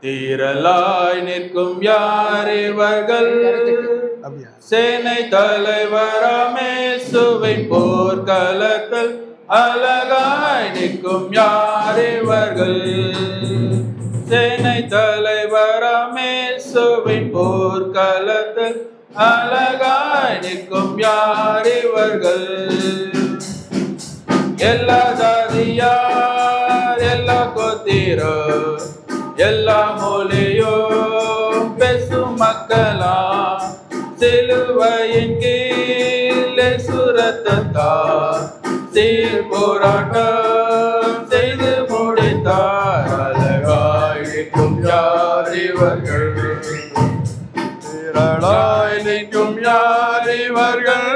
தீரலாய் நிற்கும் யார் இவர்கள்? சேனை தலைவராமேசுவின் போர்க்களத்தில் அழகாய் நிற்கும் யார் இவர்கள்? சேனை தலைவராமேசுவின் போர்க்களத்தில் அழகாய் நிற்கும் யார் இவர்கள்? எல்லா ஜாதியார், எல்லா கோத்திரம், எல்லா மொழியும் பேசும் மக்களா, சிலுவையின் கீழே சுரத்தார் சீர் போராட்டம் செய்து முடித்தார். அழகாய் நிற்கும் யார் இவர்கள்? திரளாய் நிற்கும் யார் இவர்கள்?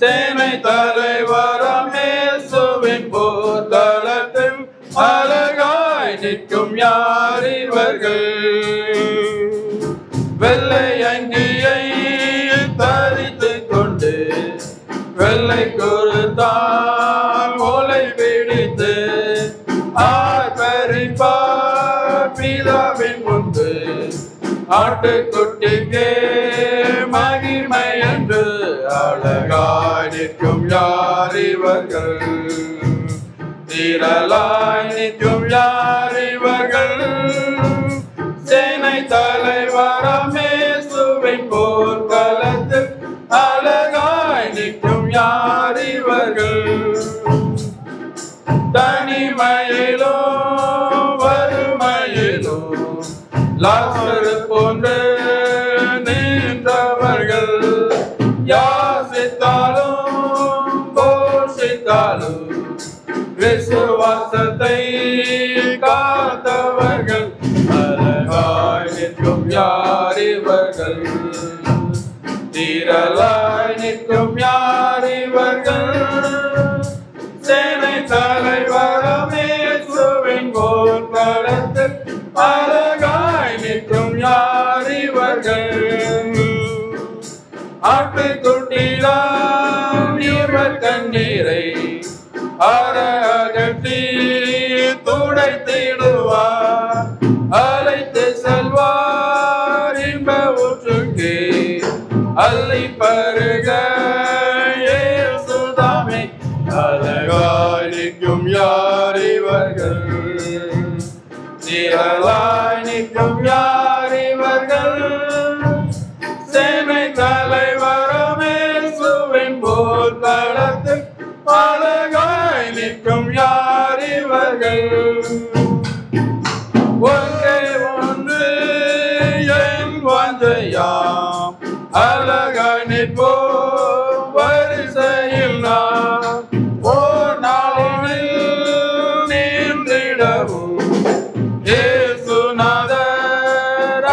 சேனை தலைவராமேசுவின் போர்க்களத்தில் அழகாய் நிற்கும் யார் இவர்கள்? வெள்ளை அங்கியை தரித்துக் கொண்டு வெள்ளை குருத்தான் ஓலை பிடித்து ஆர்ப்பரிப்பார் பிதாவின் முன்பு. ஆட்டுக்குட்டிக்கே மகிமை என்று அழகாய் நிற்கும் யார் இவர்கள்? திரளாய் நிற்கும் யார் இவர்கள்? சேனை தலைவராமேசுவின் போர்க்களத்தில் அழகாய் நிற்கும் யார் இவர்கள்? தனிமையிலும் வறுமையிலும் லாசரு போன்று நின்றவர்கள், யாசித்தாலும் போஷித்தாலும் விசுவாசத்தை காத்தவர்கள். அழகாய் நிற்கும் யார் இவர்கள்? திரளாய் நிற்கும் யார் இவர்கள்? சேனை தலைவராமேசுவின் போர்க்களத்தில் அழகாய் நிற்கும் யார் இவர்கள்? ஆட்டுக்குட்டிதான் இவர் கண்ணீரை அகற்றி துடைத்திடுவார். அழைத்து செல்வார் இன்ப ஊற்றுக்கு அள்ளி பருக இயேசுதாமே. அழகாய் நிற்கும் யார் இவர்கள்? திரளாய் நிற்கும் யார் இவர்கள்? சேனை தலைவராமேசுவின் போர்க்களத்தில் அழகாய் நிற்கும் யார் இவர்கள்? ஒன்றே ஒன்று என் வாஞ்சையாம், அழகாய் நிற்போம் வரிசையில் நாம். ஓர் நாளில் நின்றிடவும் இயேசுநாதர்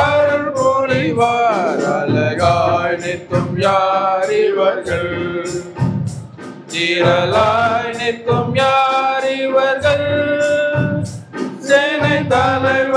அருள் புரிவார். அழகாய் நிற்கும் யார் இவர்கள்? திரளாய் நிற்கும் யார் இவர்கள்? சேனை தலைவர்